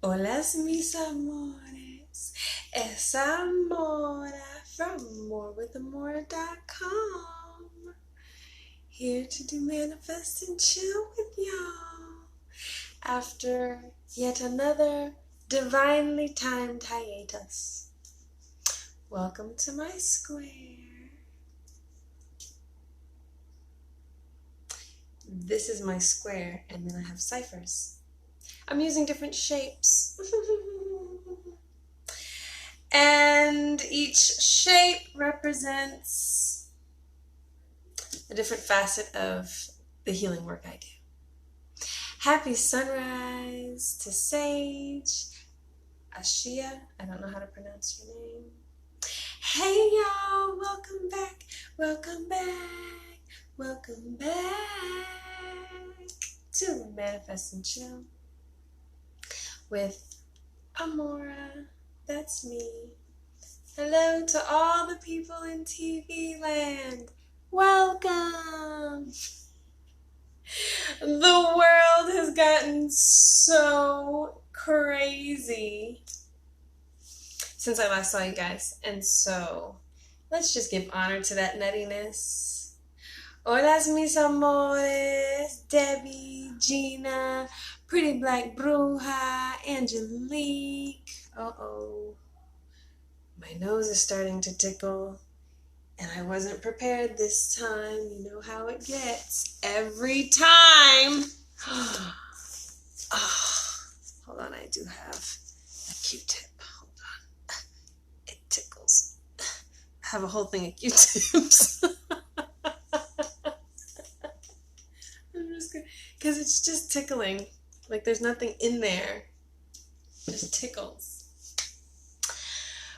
Hola, mis amores. Es Amora from morewithamora.com. Here to do manifest and chill with y'all. After yet another divinely timed hiatus. Welcome to my square. This is my square, and then I have ciphers. I'm using different shapes. And each shape represents a different facet of the healing work I do. Happy sunrise to Sage, Ashia, I don't know how to pronounce your name. Hey y'all, welcome back, welcome back, welcome back to Manifest and Chill with Amora. That's me. Hello to all the people in TV land. Welcome. The world has gotten so crazy since I last saw you guys. And so let's just give honor to that nuttiness. Hola, mis amores. Debbie, Gina, Pretty Black Bruja, Angelique. Uh-oh. My nose is starting to tickle. And I wasn't prepared this time. You know how it gets. Every time. Oh, hold on, I do have a Q-tip. Hold on. It tickles. I have a whole thing of Q-tips. I'm just gonna, because it's just tickling. Like there's nothing in there. Just tickles.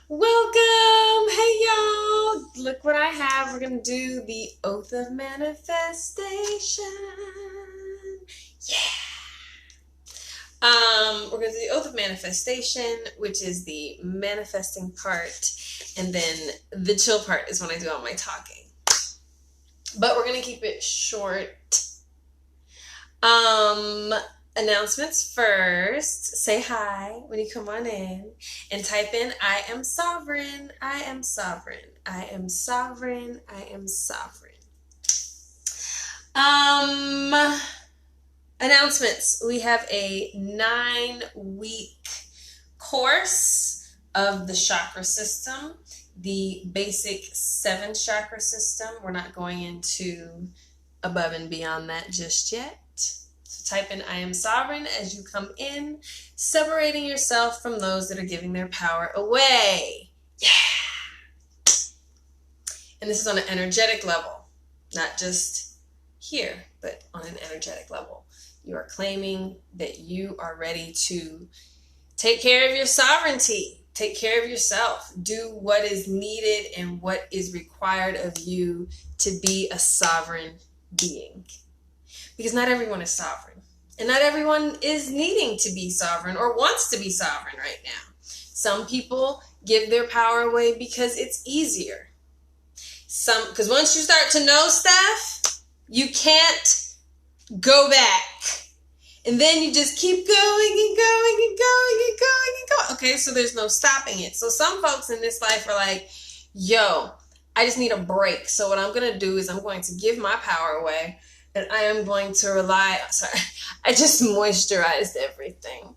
Welcome! Hey y'all! Look what I have. We're going to do the Oath of Manifestation. Yeah! We're going to do the Oath of Manifestation, which is the manifesting part. And then the chill part is when I do all my talking. But we're going to keep it short. Announcements first. Say hi when you come on in and type in I am sovereign, I am sovereign, I am sovereign, I am sovereign. Announcements. We have a 9-week course of the chakra system, the basic 7 chakra system. We're not going into above and beyond that just yet. Type in I am sovereign as you come in, separating yourself from those that are giving their power away. Yeah! And this is on an energetic level, not just here, but on an energetic level. You are claiming that you are ready to take care of your sovereignty, take care of yourself, do what is needed and what is required of you to be a sovereign being. Because not everyone is sovereign. And not everyone is needing to be sovereign or wants to be sovereign right now. Some people give their power away because it's easier. Because once you start to know stuff, you can't go back. And then you just keep going and going and going and going and going. Okay, so there's no stopping it. So some folks in this life are like, yo, I just need a break. So what I'm going to do is I'm going to give my power away. And I am going to rely, sorry, I just moisturized everything.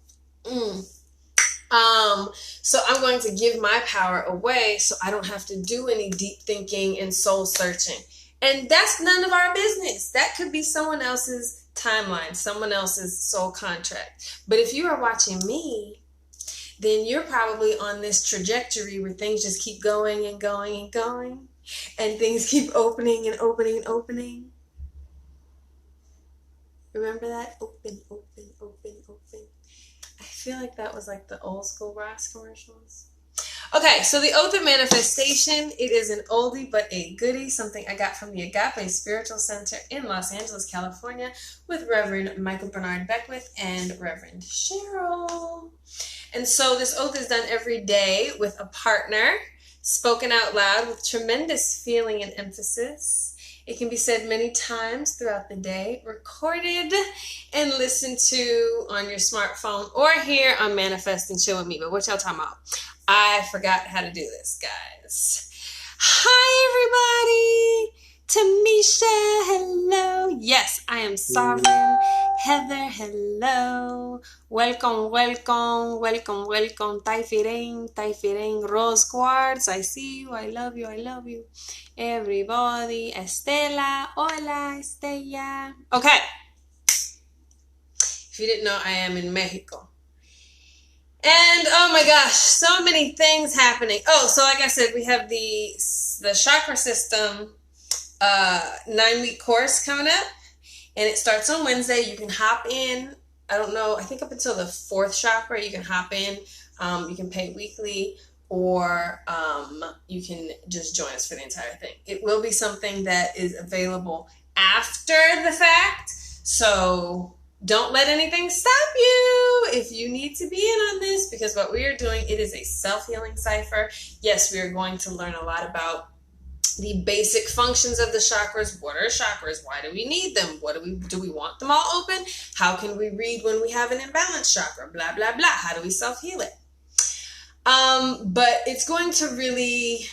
So I'm going to give my power away so I don't have to do any deep thinking and soul searching. And that's none of our business. That could be someone else's timeline, someone else's soul contract. But if you are watching me, then you're probably on this trajectory where things just keep going and going and going. And things keep opening and opening and opening. Remember that? Open, open, open, open. I feel like that was like the old school Ross commercials. Okay, so the Oath of Manifestation, it is an oldie but a goodie, something I got from the Agape Spiritual Center in Los Angeles, California, with Reverend Michael Bernard Beckwith and Reverend Cheryl. And so this oath is done every day with a partner, spoken out loud with tremendous feeling and emphasis. It can be said many times throughout the day, recorded and listened to on your smartphone or here on Manifest and Chill with Me. But what y'all talking about? I forgot how to do this, guys. Hi, everybody. Tamisha, hello. Yes, I am Sovereign. Heather, hello. Welcome, welcome, welcome, welcome. Taifireng, Rose Quartz. I see you. I love you. I love you. Everybody. Estela. Hola, Estella. Okay. If you didn't know, I am in Mexico. And oh my gosh, so many things happening. Oh, so like I said, we have the chakra system 9-week course coming up, and it starts on Wednesday. You can hop in. I don't know, I think up until the 4th chakra you can hop in. You can pay weekly, or you can just join us for the entire thing. It will be something that is available after the fact, so don't let anything stop you if you need to be in on this, because what we are doing, it is a self-healing cipher. Yes, we are going to learn a lot about the basic functions of the chakras. What are chakras? Why do we need them? Do we want them all open? How can we read when we have an imbalanced chakra? Blah, blah, blah. How do we self-heal it? But it's going to really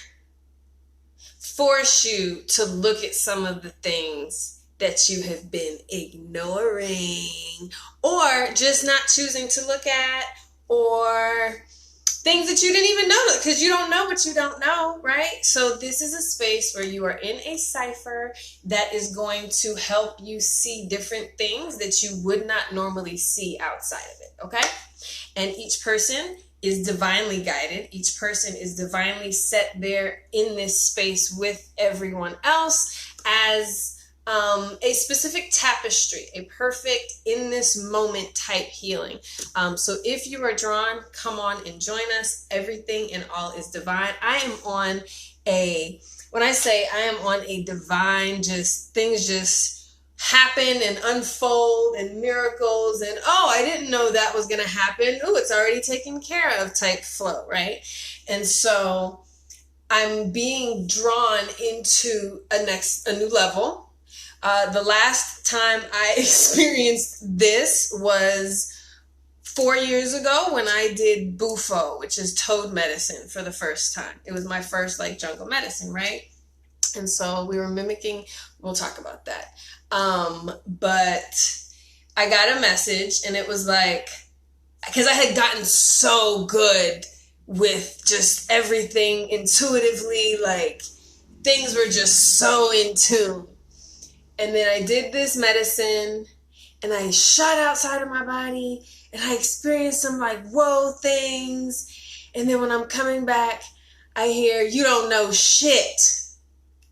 force you to look at some of the things that you have been ignoring, or just not choosing to look at, or things that you didn't even know, because you don't know what you don't know, right? So this is a space where you are in a cipher that is going to help you see different things that you would not normally see outside of it, okay? And each person is divinely guided. Each person is divinely set there in this space with everyone else as a specific tapestry, a perfect in this moment type healing. So if you are drawn, come on and join us. Everything and all is divine. I am on when I say I am on a divine, just things just happen and unfold and miracles and, oh, I didn't know that was going to happen. Oh, it's already taken care of type flow, right? And so I'm being drawn into a new level. The last time I experienced this was 4 years ago when I did Bufo, which is toad medicine, for the first time. It was my first jungle medicine, right? And so we were mimicking, we'll talk about that. But I got a message, and it was because I had gotten so good with just everything intuitively, things were just so in tune. And then I did this medicine, and I shot outside of my body, and I experienced some whoa things. And then when I'm coming back, I hear, you don't know shit.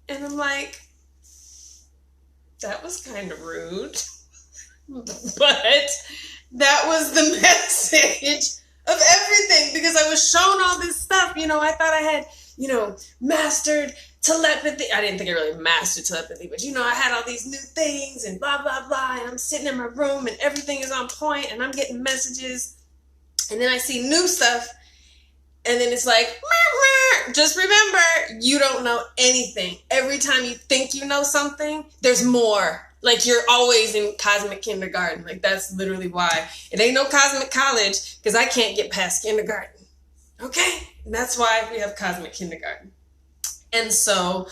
And I'm like, that was kind of rude. But that was the message of everything, because I was shown all this stuff. I thought I had, mastered telepathy. I didn't think I really mastered telepathy, but I had all these new things and blah, blah, blah. And I'm sitting in my room and everything is on point and I'm getting messages. And then I see new stuff. And then it's just remember, you don't know anything. Every time you think you know something, there's more. You're always in cosmic kindergarten. That's literally why. It ain't no cosmic college, because I can't get past kindergarten. Okay? And that's why we have cosmic kindergarten. And so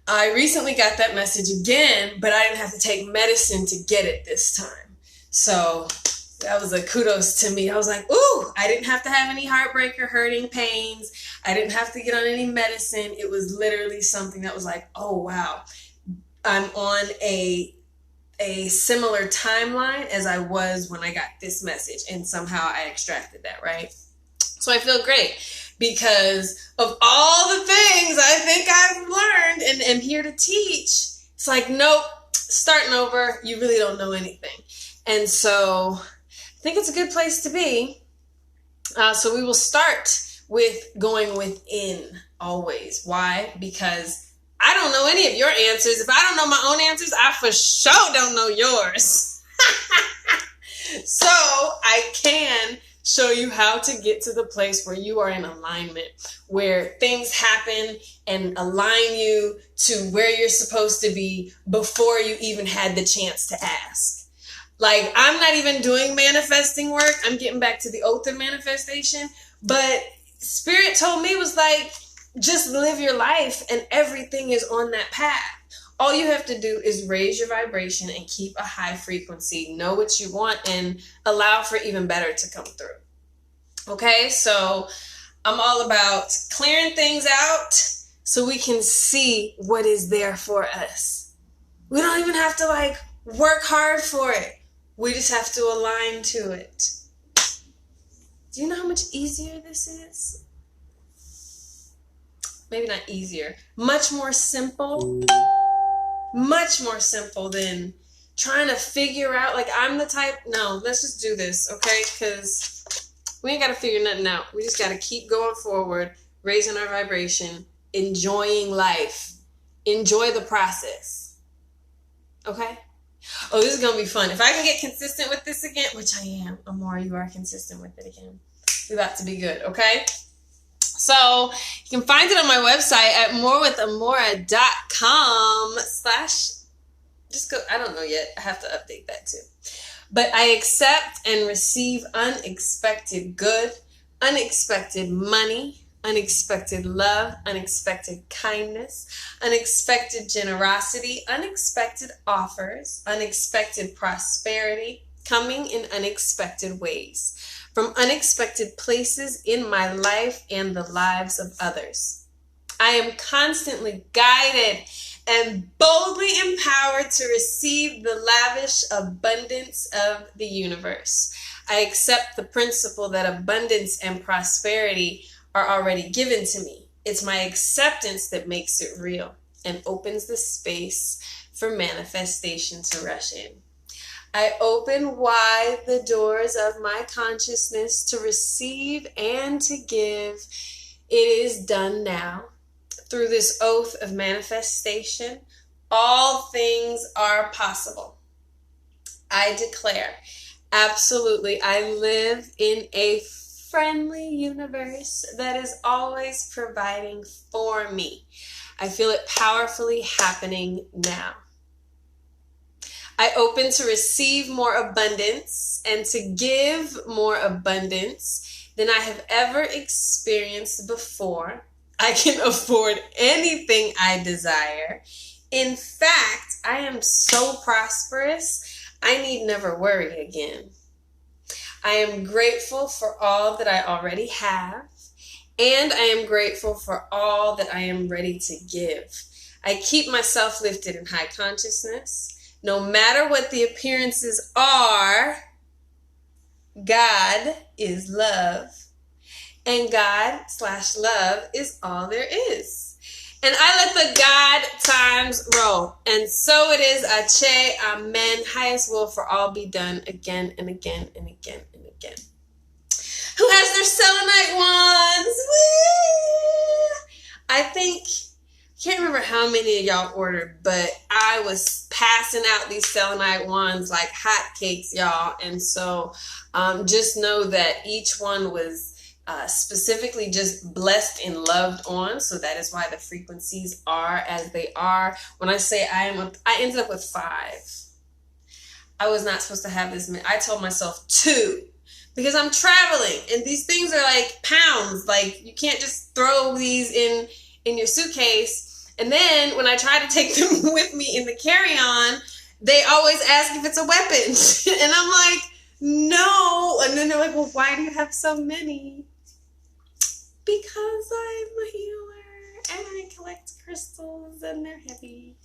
I recently got that message again, but I didn't have to take medicine to get it this time. So that was a kudos to me. I was like, ooh, I didn't have to have any heartbreak or hurting pains. I didn't have to get on any medicine. It was literally something that was oh, wow. I'm on a similar timeline as I was when I got this message, and somehow I extracted that, right? So I feel great, because of all the things I think I've learned and am here to teach. It's nope, starting over. You really don't know anything. And so I think it's a good place to be. So we will start with going within always. Why? Because I don't know any of your answers. If I don't know my own answers, I for sure don't know yours. So I can show you how to get to the place where you are in alignment, where things happen and align you to where you're supposed to be before you even had the chance to ask. Like, I'm not even doing manifesting work. I'm getting back to the oath of manifestation. But Spirit told me, was like, just live your life and everything is on that path. All you have to do is raise your vibration and keep a high frequency. Know what you want and allow for even better to come through. Okay, so I'm all about clearing things out so we can see what is there for us. We don't even have to like work hard for it. We just have to align to it. Do you know how much easier this is? Maybe not easier. Much more simple. Much more simple than trying to figure out, like, I'm the type, no, let's just do this, okay? Because we ain't got to figure nothing out. We just got to keep going forward, raising our vibration, enjoying life. Enjoy the process. Okay? Oh, this is going to be fun. If I can get consistent with this again, which I am, Amora, you are consistent with it again. We're about to be good, okay? So you can find it on my website at morewithamora.com/ just go, I don't know yet. I have to update that too. But I accept and receive unexpected good, unexpected money, unexpected love, unexpected kindness, unexpected generosity, unexpected offers, unexpected prosperity, coming in unexpected ways, from unexpected places in my life and the lives of others. I am constantly guided and boldly empowered to receive the lavish abundance of the universe. I accept the principle that abundance and prosperity are already given to me. It's my acceptance that makes it real and opens the space for manifestation to rush in. I open wide the doors of my consciousness to receive and to give. It is done now. Through this oath of manifestation, all things are possible. I declare, absolutely, I live in a friendly universe that is always providing for me. I feel it powerfully happening now. I open to receive more abundance and to give more abundance than I have ever experienced before. I can afford anything I desire. In fact, I am so prosperous, I need never worry again. I am grateful for all that I already have, and I am grateful for all that I am ready to give. I keep myself lifted in high consciousness. No matter what the appearances are, God is love. And God/love is all there is. And I let the God times roll. And so it is. Ache, amen. Highest will for all be done again and again and again and again. Who has their selenite wands? Woo! I can't remember how many of y'all ordered, but I was passing out these selenite wands like hotcakes, y'all. And so just know that each one was specifically just blessed and loved on. So that is why the frequencies are as they are. When I say I ended up with 5. I was not supposed to have this many. I told myself 2 because I'm traveling and these things are like pounds. Like, you can't just throw these in your suitcase. And then when I try to take them with me in the carry-on, they always ask if it's a weapon. And I'm like, no. And then they're like, well, why do you have so many? Because I'm a healer and I collect crystals and they're heavy.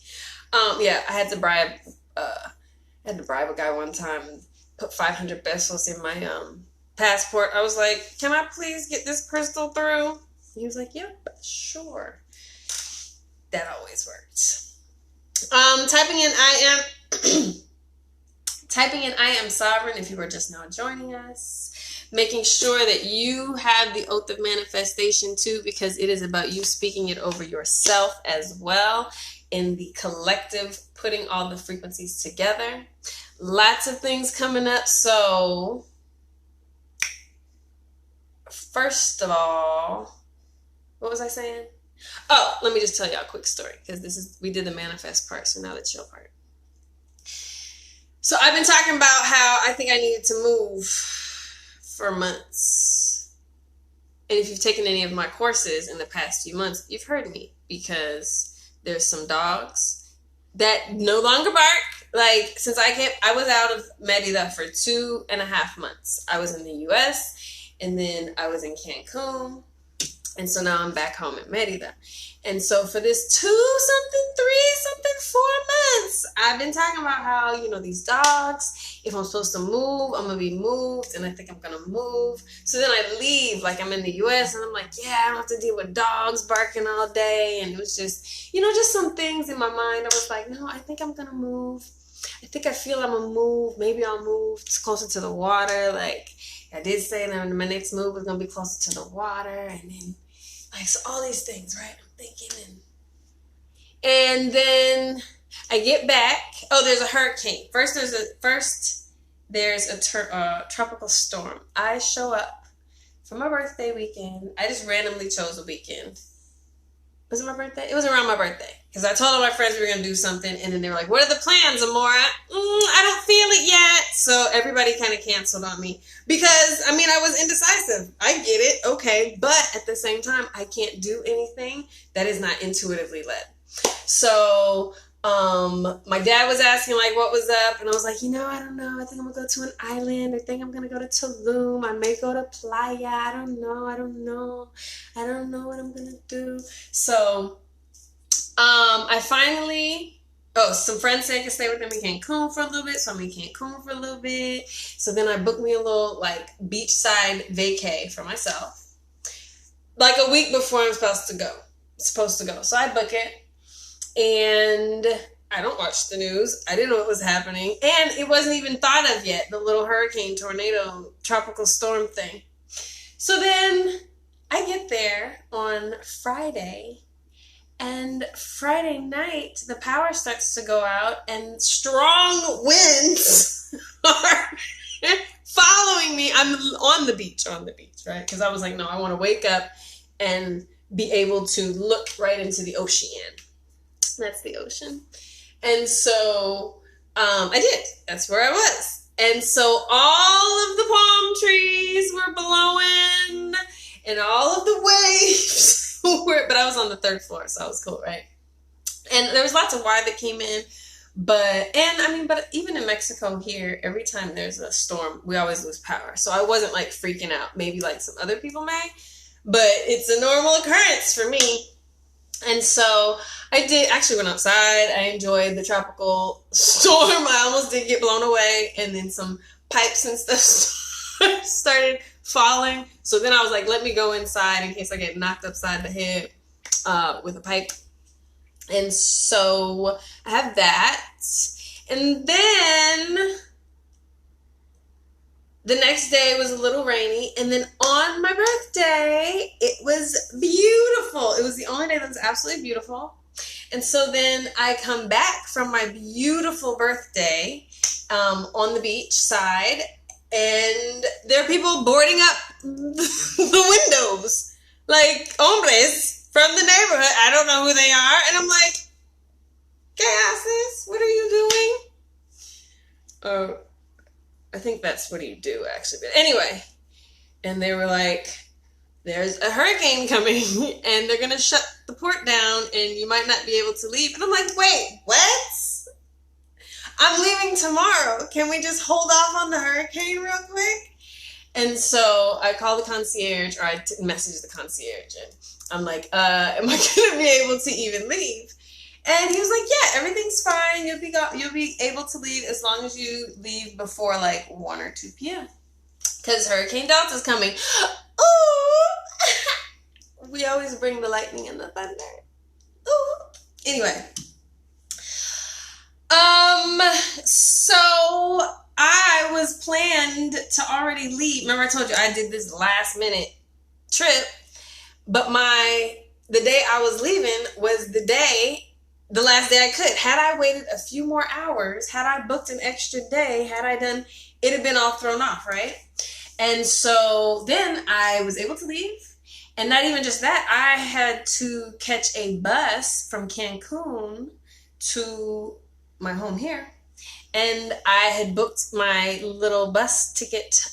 Yeah, I had to bribe a guy one time and put 500 pesos in my passport. I was like, can I please get this crystal through? He was like, yep, sure. That always works. Typing in I am sovereign if you are just now joining us. Making sure that you have the oath of manifestation too, because it is about you speaking it over yourself as well in the collective, putting all the frequencies together. Lots of things coming up, so first of all, what was I saying? Oh, let me just tell y'all a quick story, because we did the manifest part, so now the chill part. So I've been talking about how I think I needed to move for months. And if you've taken any of my courses in the past few months, you've heard me, because there's some dogs that no longer bark. Like, since I was out of Merida for 2.5 months. I was in the US, and then I was in Cancun. And so now I'm back home in Merida. And so for this 4 months, I've been talking about how, these dogs, if I'm supposed to move, I'm going to be moved. And I think I'm going to move. So then I leave, like I'm in the US, and I'm like, yeah, I don't have to deal with dogs barking all day. And it was just, just some things in my mind. I was like, no, I think I'm going to move. I think I feel I'm going to move. Maybe I'll move closer to the water. Like I did say that my next move was going to be closer to the water. And then, so all these things, right? I'm thinking, and then I get back. Oh, there's a hurricane. First, there's a tropical storm. I show up for my birthday weekend. I just randomly chose a weekend. Was it my birthday? It was around my birthday, because I told all my friends we were going to do something, and then they were like, what are the plans, Amora? I don't feel it yet. So everybody kind of canceled on me, because, I was indecisive. I get it. Okay. But at the same time, I can't do anything that is not intuitively led. So my dad was asking, like, what was up? And I was like, I don't know. I think I'm going to go to an island. I think I'm going to go to Tulum. I may go to Playa. I don't know. I don't know what I'm going to do. So I finally, some friends said I could stay with them in Cancun for a little bit. So I'm in Cancun for a little bit. So then I booked me a little, beachside vacay for myself, like a week before I'm supposed to go. So I book it. And I don't watch the news. I didn't know what was happening. And it wasn't even thought of yet, the little hurricane, tornado, tropical storm thing. So then I get there on Friday. And Friday night, the power starts to go out. And strong winds are following me. I'm on the beach, right? Because I was like, no, I want to wake up and be able to look right into the ocean. That's the ocean. And so I did. That's where I was. And so all of the palm trees were blowing, and all of the waves were, but I was on the 3rd floor, so I was cool, right? And there was lots of water that came in, but even in Mexico here, every time there's a storm, we always lose power. So I wasn't freaking out, maybe some other people may, but it's a normal occurrence for me. And so I went outside. I enjoyed the tropical storm. I almost did get blown away. And then some pipes and stuff started falling. So then I was like, let me go inside in case I get knocked upside the head with a pipe. And so I have that. And then the next day was a little rainy, and then on my birthday, it was beautiful. It was the only day that was absolutely beautiful. And so then I come back from my beautiful birthday on the beach side, and there are people boarding up the windows, like hombres from the neighborhood. I don't know who they are, and I'm like, "¿Qué haces? What are you doing?" I think that's what you do, actually. But anyway, and they were like, there's a hurricane coming, and they're going to shut the port down, and you might not be able to leave. And I'm like, wait, what? I'm leaving tomorrow. Can we just hold off on the hurricane real quick? And so I called the concierge, or I messaged the concierge, and I'm like, am I going to be able to even leave? And he was like, yeah, everything's fine. You'll be able to leave as long as you leave before 1 or 2 p.m. Because Hurricane Delta's coming. Ooh! We always bring the lightning and the thunder. Ooh! Anyway. So I was planned to already leave. Remember I told you I did this last minute trip. But the day I was leaving was the last day I could. Had I waited a few more hours, had I booked an extra day, it'd have been all thrown off, right? And so then I was able to leave. And not even just that, I had to catch a bus from Cancun to my home here. And I had booked my little bus ticket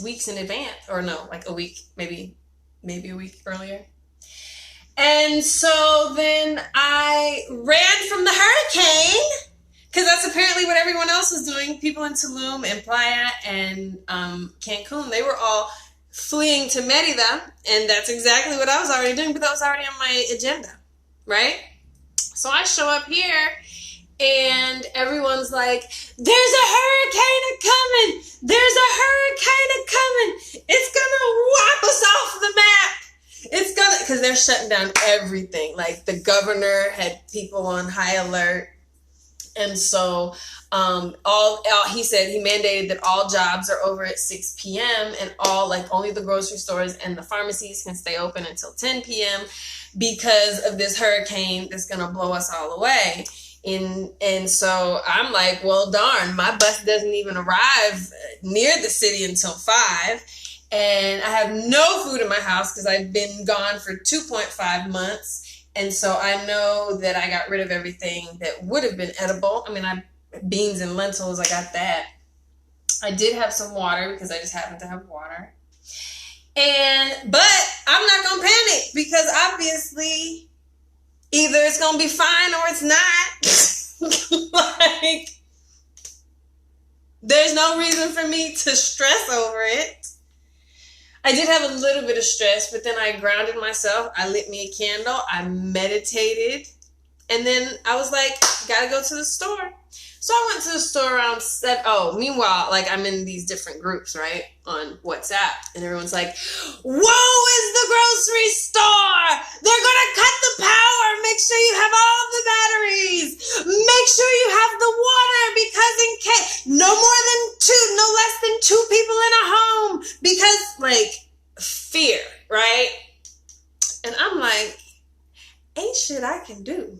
weeks in advance, or no, like a week, maybe a week earlier. And so then I ran from the hurricane, because that's apparently what everyone else was doing. People in Tulum and Playa and Cancun, they were all fleeing to Merida, and that's exactly what I was already doing, but that was already on my agenda, right? So I show up here, and everyone's like, there's a hurricane coming! There's a hurricane coming! It's gonna wipe us off the map! It's gonna, because they're shutting down everything. Like, the governor had people on high alert. And so he said he mandated that all jobs are over at 6 p.m. and only the grocery stores and the pharmacies can stay open until 10 p.m. because of this hurricane that's going to blow us all away. And so I'm like, well, darn, my bus doesn't even arrive near the city until 5. And I have no food in my house because I've been gone for 2.5 months. And so I know that I got rid of everything that would have been edible. I mean, beans and lentils, I got that. I did have some water because I just happened to have water. But I'm not going to panic because obviously either it's going to be fine or it's not. Like, there's no reason for me to stress over it. I did have a little bit of stress, but then I grounded myself. I lit me a candle. I meditated. And then I was like, gotta go to the store. So I went to the store around 7. Oh, meanwhile, like, I'm in these different groups, right, on WhatsApp. And everyone's like, woe is the grocery store! They're gonna cut the power! Make sure you have all the batteries! Make sure you have the water because in case no less than 2 people in a home. Because, like, fear, right? And I'm like, ain't shit I can do.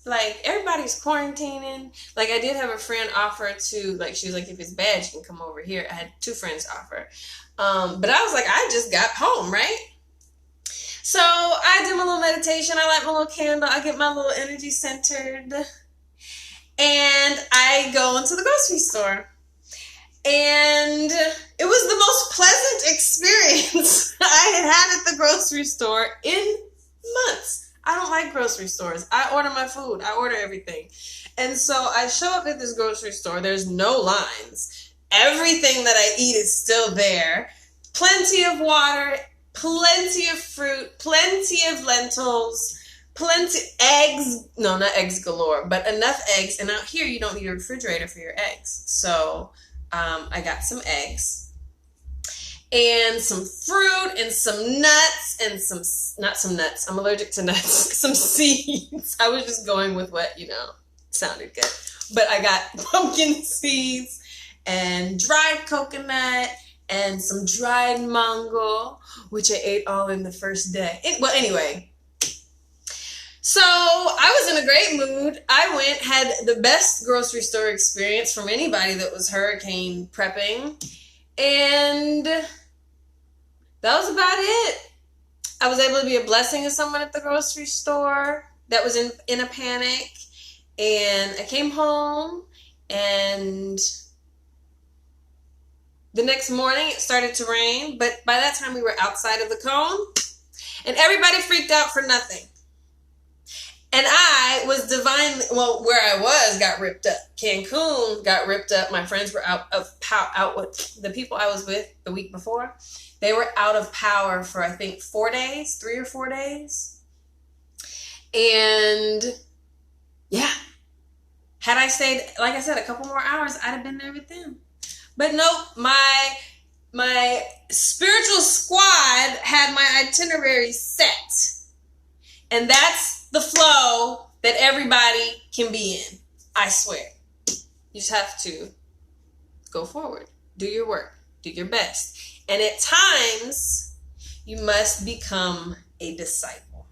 Like, everybody's quarantining. Like, I did have a friend offer to, like, she was like, if it's bad, you can come over here. I had 2 friends offer. But I was like, I just got home, right? So I did my little meditation. I light my little candle. I get my little energy centered. And I go into the grocery store. And it was the most pleasant experience I had at the grocery store in months. I don't like grocery stores. I order my food. I order everything. And so I show up at this grocery store. There's no lines. Everything that I eat is still there. Plenty of water, plenty of fruit, plenty of lentils, plenty eggs. No, not eggs galore, but enough eggs. And out here, you don't need a refrigerator for your eggs. So I got some eggs. And some fruit and some nuts and not some nuts. I'm allergic to nuts. Some seeds. I was just going with what, sounded good. But I got pumpkin seeds and dried coconut and some dried mango, which I ate all in the first day. Anyway. So I was in a great mood. I had the best grocery store experience from anybody that was hurricane prepping. And that was about it. I was able to be a blessing to someone at the grocery store that was in a panic. And I came home, and the next morning it started to rain. But by that time we were outside of the cone, and everybody freaked out for nothing. And I was where I was got ripped up. Cancun got ripped up. My friends were out with the people I was with the week before. They were out of power for, I think, 4 days, 3 or 4 days. And yeah, had I stayed, like I said, a couple more hours, I'd have been there with them. But nope, my spiritual squad had my itinerary set. And that's the flow that everybody can be in. I swear. You just have to go forward. Do your work. Do your best. And at times, you must become a disciple.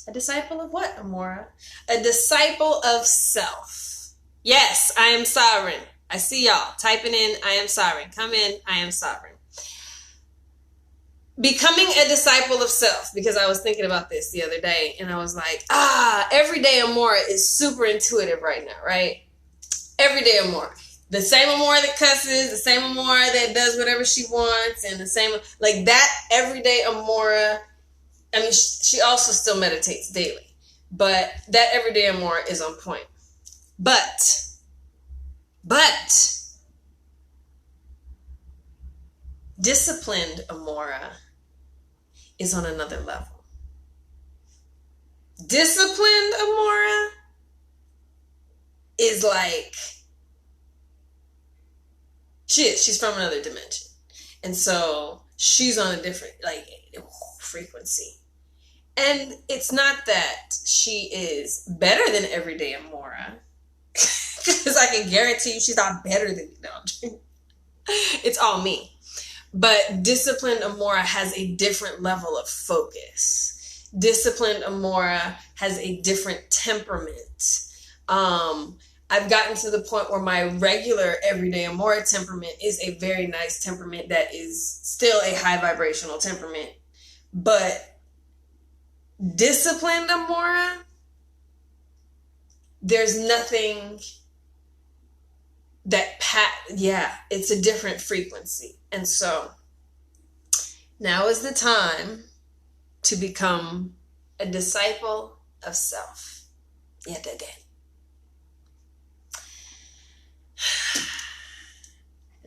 A disciple of what, Amora? A disciple of self. Yes, I am sovereign. I see y'all typing in, I am sovereign. Come in, I am sovereign. Becoming a disciple of self, because I was thinking about this the other day, and I was like, everyday Amora is super intuitive right now, right? Everyday Amora. The same Amora that cusses, the same Amora that does whatever she wants, and the same, like that everyday Amora. I mean, she also still meditates daily, but that everyday Amora is on point. But, disciplined Amora is on another level. Disciplined Amora is like, she's from another dimension. And so she's on a different, like, frequency. And it's not that she is better than everyday Amora, because I can guarantee you she's not better than me. No, it's all me. But disciplined Amora has a different level of focus. Disciplined Amora has a different temperament. I've gotten to the point where my regular everyday Amora temperament is a very nice temperament that is still a high vibrational temperament. But disciplined Amora, there's nothing that it's a different frequency. And so now is the time to become a disciple of self. Yet again.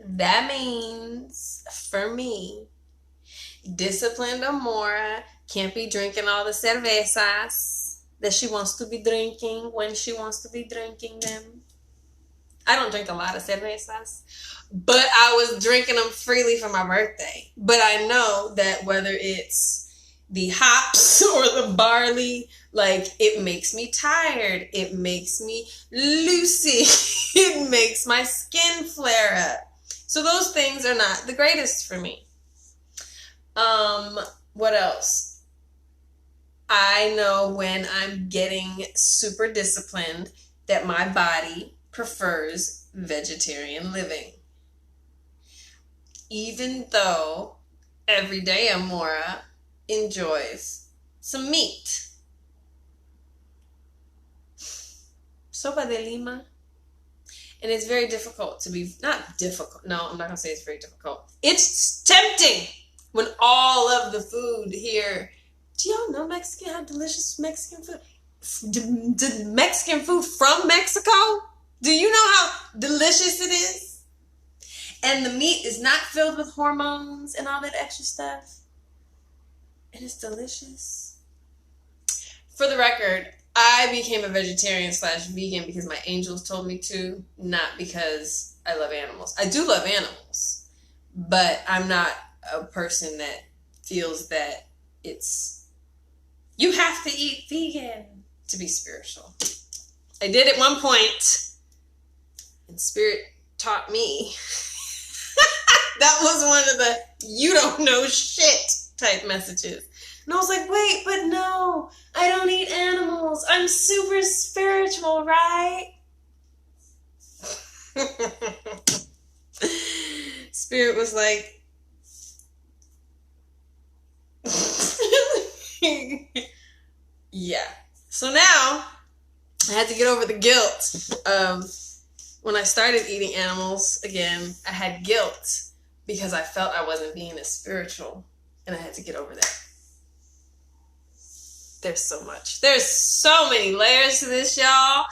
That means, for me, disciplined Amora can't be drinking all the cervezas that she wants to be drinking when she wants to be drinking them. I don't drink a lot of cervezas, but I was drinking them freely for my birthday. But I know that whether it's the hops or the barley, like, it makes me tired. It makes me loosey. It makes my skin flare up. So those things are not the greatest for me. What else? I know when I'm getting super disciplined that my body prefers vegetarian living. Even though everyday Amora enjoys some meat. Sopa de lima. And it's very difficult to be, not difficult, no, I'm not going to say it's very difficult. It's tempting when all of the food here, do y'all know Mexican, how delicious Mexican food? Mexican food from Mexico? Do you know how delicious it is? And the meat is not filled with hormones and all that extra stuff. And it's delicious. For the record, I became a vegetarian/vegan because my angels told me to, not because I love animals. I do love animals, but I'm not a person that feels that you have to eat vegan to be spiritual. I did at one point, and Spirit taught me. That was one of the you don't know shit type messages. And I was like, wait, but no, I don't eat animals. I'm super spiritual, right? Spirit was like, yeah. So now I had to get over the guilt of when I started eating animals again. I had guilt because I felt I wasn't being as spiritual, and I had to get over that. There's so much. There's so many layers to this, y'all.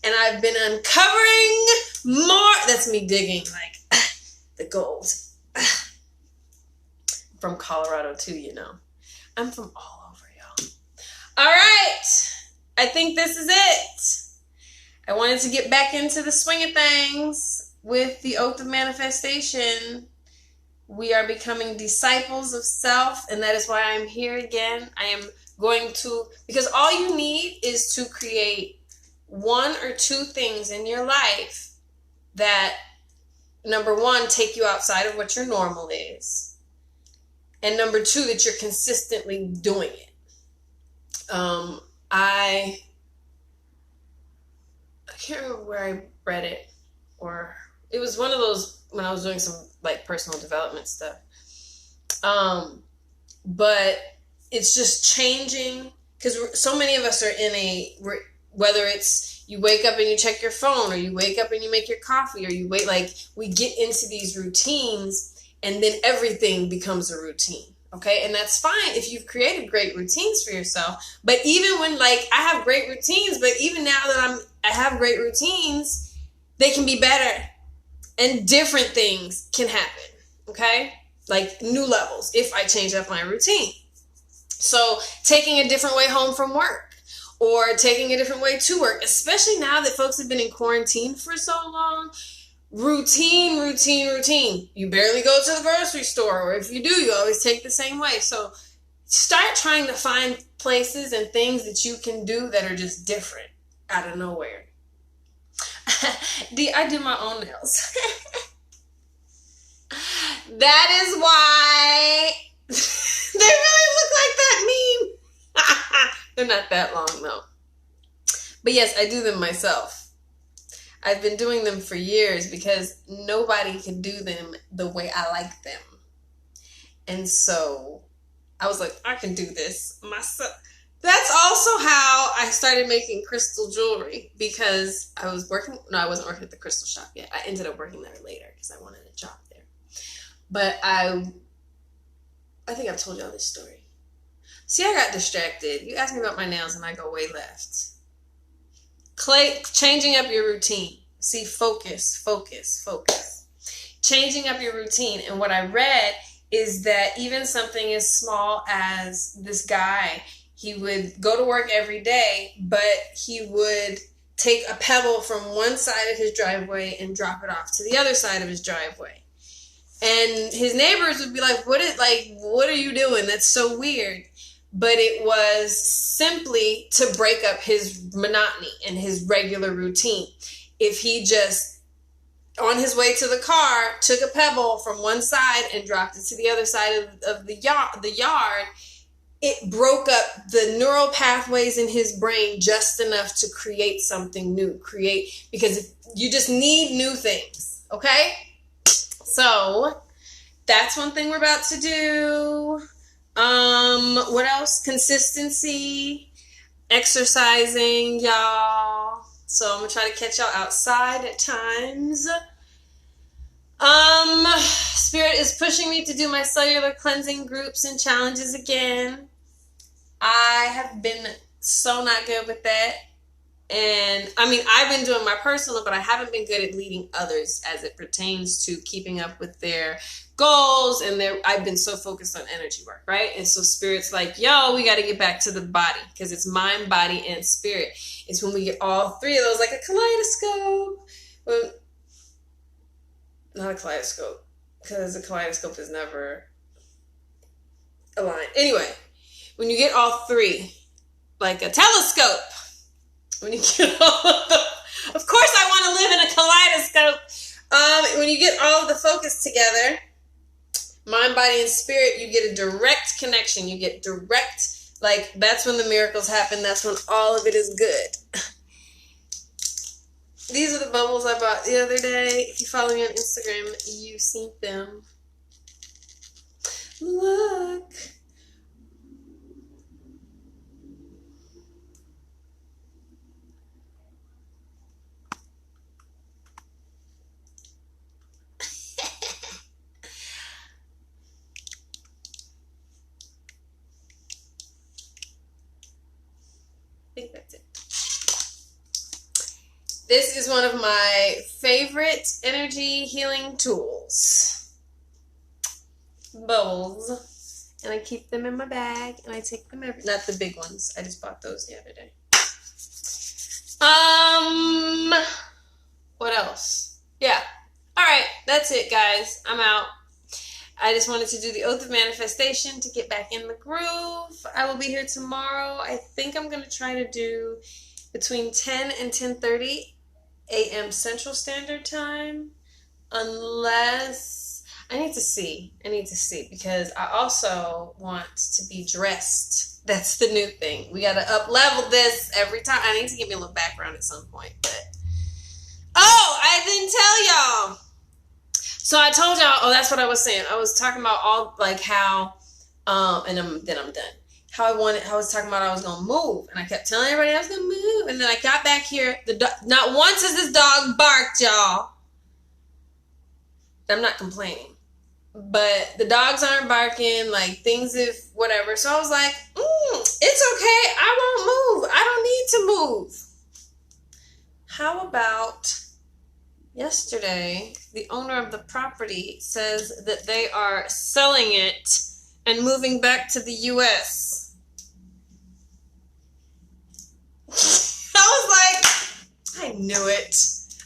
And I've been uncovering more. That's me digging, like, the gold. From Colorado, too, you know. I'm from all over, y'all. All right. I think this is it. I wanted to get back into the swing of things with the Oath of Manifestation. We are becoming disciples of self, and that is why I'm here again. I am going to, because all you need is to create one or two things in your life that, number one, take you outside of what your normal is, and number two, that you're consistently doing it. I can't remember where I read it or It was one of those when I was doing some like personal development stuff. But it's just changing because so many of us are whether it's you wake up and you check your phone, or you wake up and you make your coffee, or you wait, like we get into these routines and then everything becomes a routine. Okay. And that's fine if you've created great routines for yourself. But even when like I have great routines, but even now that I have great routines, they can be better and different things can happen. Okay. Like new levels if I change up my routine. So taking a different way home from work, or taking a different way to work, especially now that folks have been in quarantine for so long. Routine. You barely go to the grocery store, or if you do, you always take the same way. So start trying to find places and things that you can do that are just different out of nowhere. I do my own nails. That is why they really look like that meme. They're not that long though. But yes, I do them myself. I've been doing them for years because nobody can do them the way I like them. And so I was like, I can do this myself. That's also how I started making crystal jewelry, because I wasn't working at the crystal shop yet. I ended up working there later because I wanted a job there. But I think I've told y'all this story. See, I got distracted. You asked me about my nails and I go way left. Changing up your routine. See, focus. Changing up your routine. And what I read is that even something as small as this guy, he would go to work every day, but he would take a pebble from one side of his driveway and drop it off to the other side of his driveway. And his neighbors would be like, what are you doing? That's so weird. But it was simply to break up his monotony and his regular routine. If he just, on his way to the car, took a pebble from one side and dropped it to the other side of the yard, it broke up the neural pathways in his brain just enough to create something new. Because you just need new things, okay? So that's one thing we're about to do. What else? Consistency, exercising, y'all. So I'm gonna try to catch y'all outside at times. Spirit is pushing me to do my cellular cleansing groups and challenges again. I have been so not good with that. And I mean, I've been doing my personal, but I haven't been good at leading others as it pertains to keeping up with their goals. And I've been so focused on energy work, right? And so Spirit's like, yo, we got to get back to the body, because it's mind, body, and spirit. It's when we get all three of those, like a kaleidoscope. Well, not a kaleidoscope, because a kaleidoscope is never aligned. Anyway, when you get all three, like a telescope, when you get all of course I want to live in a kaleidoscope. When you get all of the focus together, mind, body, and spirit, you get a direct connection. You get direct, like, that's when the miracles happen. That's when all of it is good. These are the bubbles I bought the other day. If you follow me on Instagram, you've seen them. Look. I think that's it. This is one of my favorite energy healing tools. Bowls. And I keep them in my bag and I take them not the big ones. I just bought those the other day. What else? Yeah. All right. That's it, guys. I'm out. I just wanted to do the Oath of Manifestation to get back in the groove. I will be here tomorrow. I think I'm going to try to do between 10 and 10:30 a.m. Central Standard Time. Unless, I need to see because I also want to be dressed. That's the new thing. We got to up level this every time. I need to give me a little background at some point, but Oh, I didn't tell y'all. So I told y'all, oh, that's what I was saying. I was talking about all like how, and then I'm done. How I was talking about I was gonna move, and I kept telling everybody I was gonna move, and then I got back here. Not once has this dog barked, y'all. I'm not complaining, but the dogs aren't barking. Like things, if whatever. So I was like, it's okay. I won't move. I don't need to move. How about yesterday, the owner of the property says that they are selling it and moving back to the U.S. I was like, I knew it.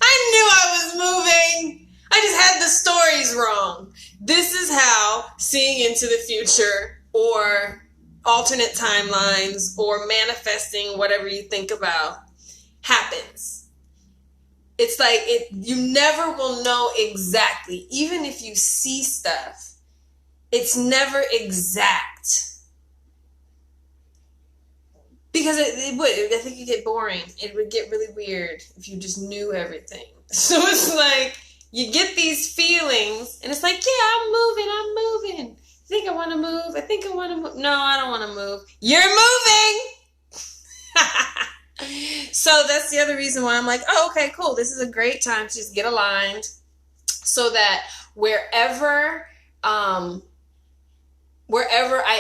I knew I was moving. I just had the stories wrong. This is how seeing into the future or alternate timelines or manifesting whatever you think about happens. It's like you never will know exactly. Even if you see stuff, it's never exact. Because it would. I think it'd get boring. It would get really weird if you just knew everything. So it's like you get these feelings, and it's like, yeah, I'm moving. I think I want to move. I think I want to move. No, I don't want to move. You're moving! So that's the other reason why I'm like, oh, okay, cool. This is a great time to just get aligned so that wherever I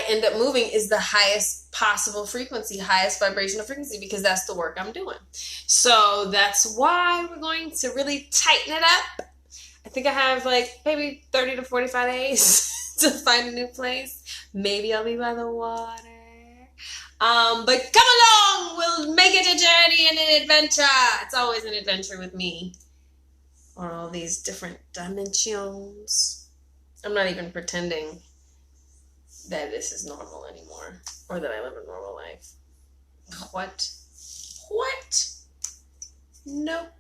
end up moving is the highest possible frequency, highest vibrational frequency, because that's the work I'm doing. So that's why we're going to really tighten it up. I think I have like maybe 30 to 45 days to find a new place. Maybe I'll be by the water. But come along, we'll make it a journey and an adventure. It's always an adventure with me on all these different dimensions. I'm not even pretending that this is normal anymore or that I live a normal life. What? Nope.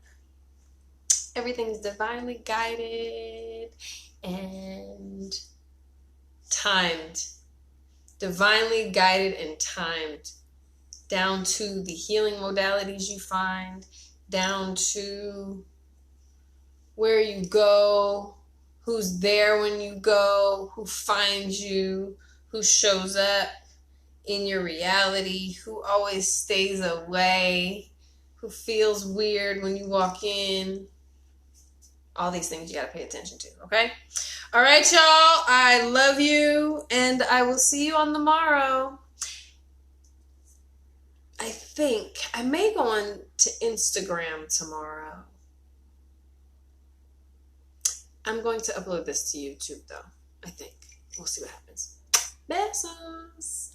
Everything's divinely guided and timed. Divinely guided and timed, down to the healing modalities you find, down to where you go, who's there when you go, who finds you, who shows up in your reality, who always stays away, who feels weird when you walk in. All these things you got to pay attention to, okay? All right, y'all. I love you, and I will see you on the morrow. I think I may go on to Instagram tomorrow. I'm going to upload this to YouTube, though, I think. We'll see what happens. Besos.